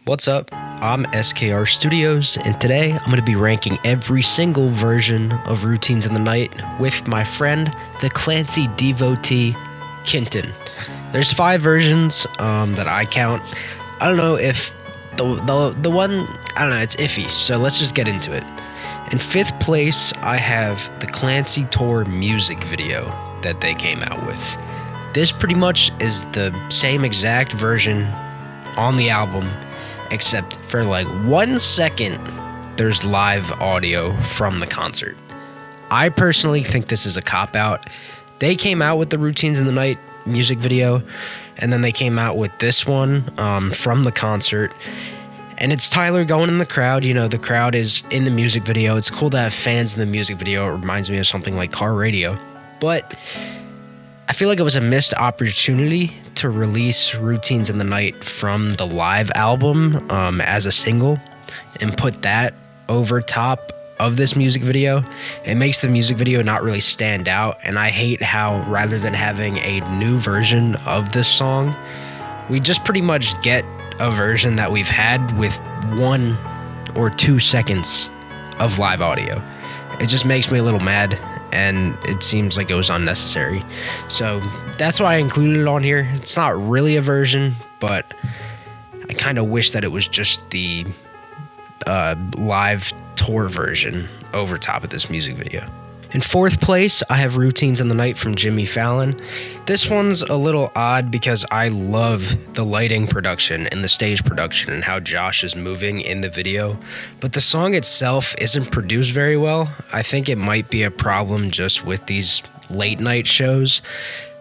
What's up? I'm SKR Studios, and today I'm going to be ranking every single version of Routines in the Night with my friend, the Clancy devotee, Kinton. There's 5 versions that I count. I don't know if the one, I don't know, it's iffy, so let's just get into it. In 5th place, I have the Clancy Tour music video that they came out with. This pretty much is the same exact version on the album, except for like 1 second, there's live audio from the concert. I personally think this is a cop-out. They came out with the Routines in the Night music video, and then they came out with this one from the concert. And it's Tyler going in the crowd. You know, the crowd is in the music video. It's cool to have fans in the music video. It reminds me of something like Car Radio. But I feel like it was a missed opportunity to release Routines in the Night from the live album as a single and put that over top of this music video. It makes the music video not really stand out, and I hate how rather than having a new version of this song, we just pretty much get a version that we've had with 1 or 2 seconds of live audio. It just makes me a little mad, and it seems like it was unnecessary. So that's why I included it on here. It's not really a version, but I kind of wish that it was just the live tour version over top of this music video. In 4th place, I have Routines in the Night from Jimmy Fallon. This one's a little odd because I love the lighting production and the stage production and how Josh is moving in the video, but the song itself isn't produced very well. I think it might be a problem just with these late night shows.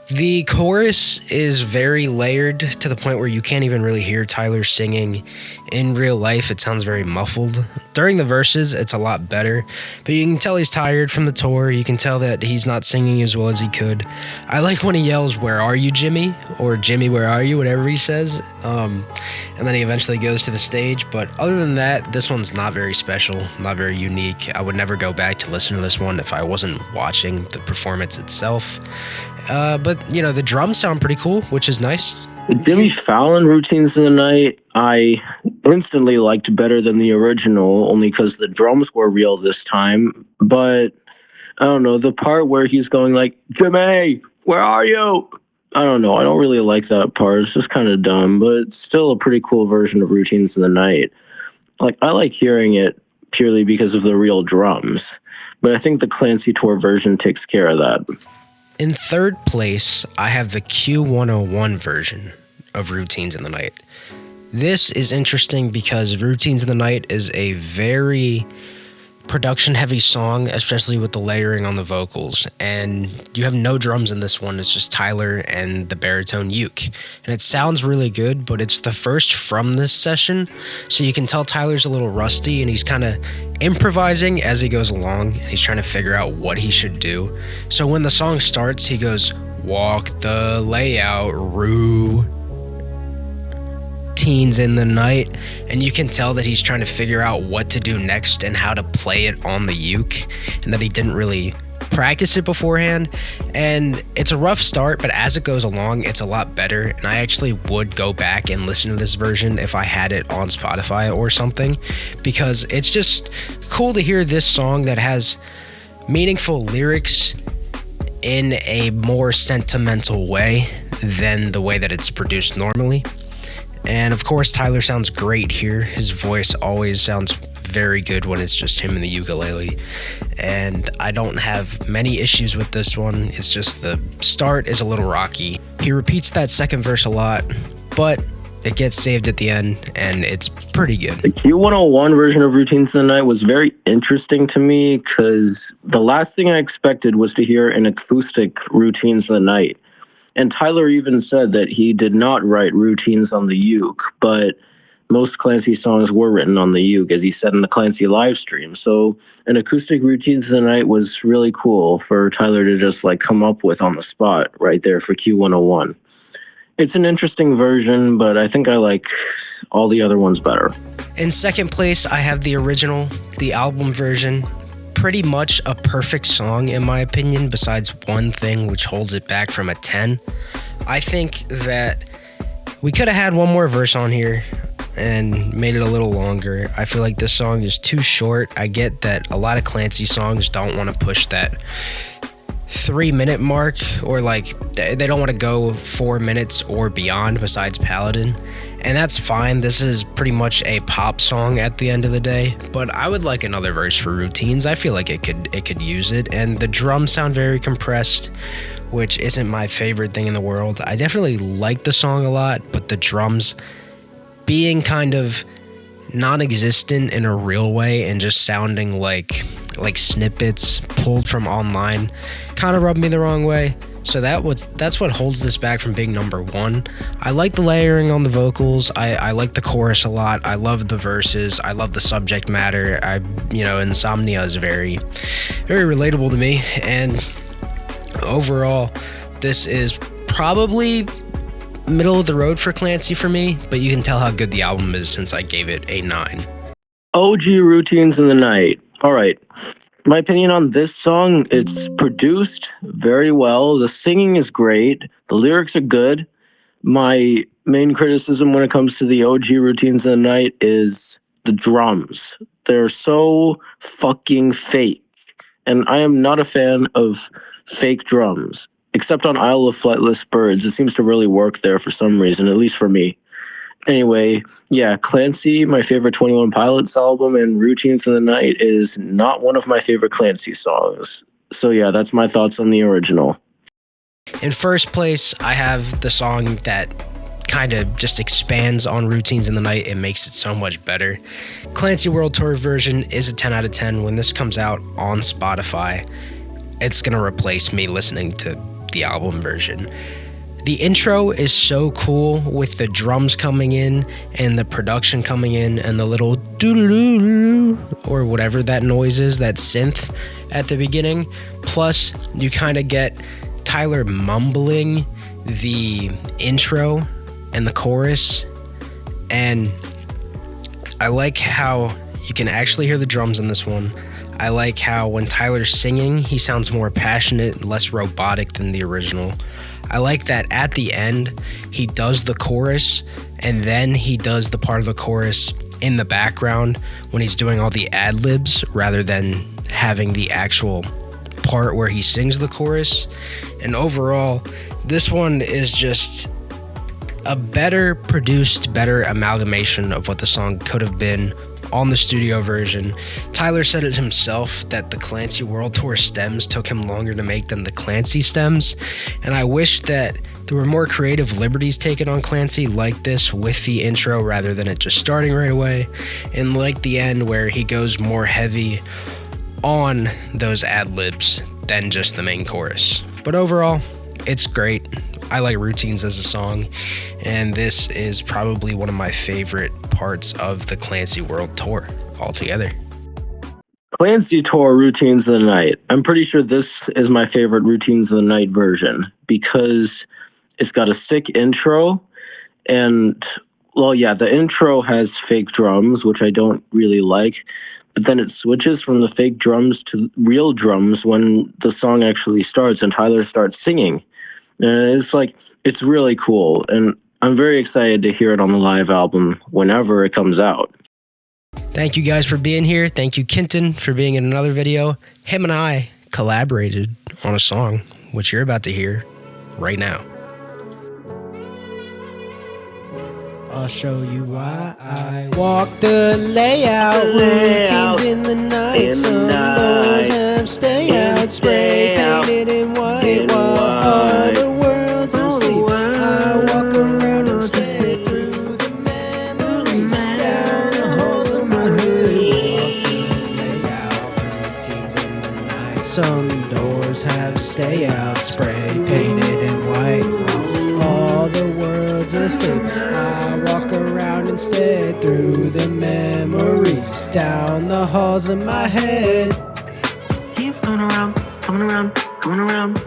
The chorus is very layered to the point where you can't even really hear Tyler singing. In real life, it sounds very muffled. During the verses, it's a lot better, but you can tell he's tired from the tour. You can tell that he's not singing as well as he could. I like when he yells, "Where are you, Jimmy?" or "Jimmy, where are you?" whatever he says. And then he eventually goes to the stage. But other than that, this one's not very special, not very unique. I would never go back to listen to this one if I wasn't watching the performance itself. But, you know, the drums sound pretty cool, which is nice. The Jimmy Fallon Routines in the Night, I instantly liked better than the original, only because the drums were real this time. But, I don't know, the part where he's going like, "Jimmy, where are you?" I don't know, I don't really like that part. It's just kind of dumb, but it's still a pretty cool version of Routines in the Night. Like, I like hearing it purely because of the real drums. But I think the Clancy Tour version takes care of that. In 3rd place, I have the Q101 version of Routines in the Night. This is interesting because Routines in the Night is a very production-heavy song, especially with the layering on the vocals. And you have no drums in this one. It's just Tyler and the baritone uke. And it sounds really good, but it's the first from this session, so you can tell Tyler's a little rusty, and he's kind of improvising as he goes along, and he's trying to figure out what he should do. So when the song starts, he goes, "Walk the layout, Routines in the Night," and you can tell that he's trying to figure out what to do next and how to play it on the uke, and that he didn't really practice it beforehand. And it's a rough start, but as it goes along, it's a lot better, and I actually would go back and listen to this version if I had it on Spotify or something, because it's just cool to hear this song that has meaningful lyrics in a more sentimental way than the way that it's produced normally. And of course, Tyler sounds great here. His voice always sounds very good when it's just him and the ukulele. And I don't have many issues with this one. It's just the start is a little rocky. He repeats that second verse a lot, but it gets saved at the end, and it's pretty good. The Q101 version of Routines in the Night was very interesting to me because the last thing I expected was to hear an acoustic Routines in the Night. And Tyler even said that he did not write routines on the uke, but most Clancy songs were written on the uke, as he said in the Clancy live stream. So an acoustic Routines in the Night was really cool for Tyler to just like come up with on the spot right there for Q101. It's an interesting version, but I think I like all the other ones better. In 2nd place, I have the original, the album version. Pretty much a perfect song in my opinion, besides one thing which holds it back from a 10. I think that we could have had one more verse on here. and made it a little longer. I feel like this song is too short. I get that a lot of Clancy songs don't want to push that 3-minute mark, or like they don't want to go 4 minutes or beyond besides Paladin, and that's fine. This is pretty much a pop song at the end of the day, but I would like another verse for Routines. I feel like it could use it, and the drums sound very compressed, which isn't my favorite thing in the world. I definitely like the song a lot, but the drums being kind of non-existent in a real way and just sounding like snippets pulled from online kind of rubbed me the wrong way. So that's what holds this back from being number one. I like the layering on the vocals. I like the chorus a lot. I love the verses. I love the subject matter. Insomnia is very, very relatable to me. And overall, this is probably middle of the road for Clancy for me, but you can tell how good the album is since I gave it a 9. OG Routines in the Night. All right. My opinion on this song, it's produced very well. The singing is great. The lyrics are good. My main criticism when it comes to the OG Routines in the Night is the drums. They're so fucking fake. And I am not a fan of fake drums, except on Isle of Flightless Birds. It seems to really work there for some reason, at least for me. Anyway, yeah, Clancy, my favorite 21 Pilots album, and Routines in the Night is not one of my favorite Clancy songs. So yeah, that's my thoughts on the original. In first place, I have the song that kind of just expands on Routines in the Night and makes it so much better. Clancy World Tour version is a 10 out of 10. When this comes out on Spotify, it's going to replace me listening to the album version. The intro is so cool with the drums coming in and the production coming in and the little doo-doo-doo or whatever that noise is, that synth at the beginning. Plus, you kind of get Tyler mumbling the intro and the chorus. And I like how you can actually hear the drums in this one. I like how when Tyler's singing, he sounds more passionate, less robotic than the original. I like that at the end, he does the chorus, and then he does the part of the chorus in the background when he's doing all the ad-libs, rather than having the actual part where he sings the chorus. And overall, this one is just a better produced, better amalgamation of what the song could have been on the studio version. Tyler said it himself that the Clancy World Tour stems took him longer to make than the Clancy stems, and I wish that there were more creative liberties taken on Clancy like this with the intro rather than it just starting right away, and like the end where he goes more heavy on those ad-libs than just the main chorus. But overall, it's great. I like Routines as a song, and this is probably one of my favorite parts of the Clancy World Tour altogether. Clancy Tour Routines of the Night. I'm pretty sure this is my favorite Routines of the Night version because it's got a sick intro, and well, yeah, the intro has fake drums, which I don't really like, but then it switches from the fake drums to real drums when the song actually starts and Tyler starts singing. And it's really cool, and I'm very excited to hear it on the live album whenever it comes out. Thank you guys for being here. Thank you, Kinton, for being in another video. Him and I collaborated on a song, which you're about to hear right now. I'll show you why I walk the layout. Routines in the night. Some doors have stay out. Spray painted in white while all the world's asleep. I walk around and stare through the memories down the halls of my head. Walk the layout. Routines in the night. Some doors have stay out. Spray painted in white while all the world's asleep. I walk around and stare through the memories down the halls of my head. Keep coming around, coming around, coming around.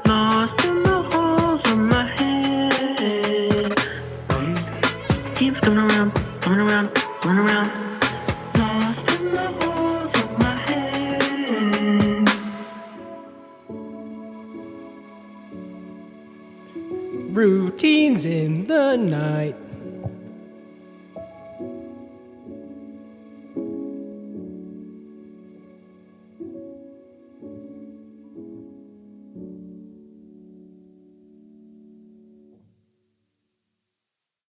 Lost in the halls of my head. Keeps coming around, coming around, coming around. Lost in the halls of my head. Routines in the night.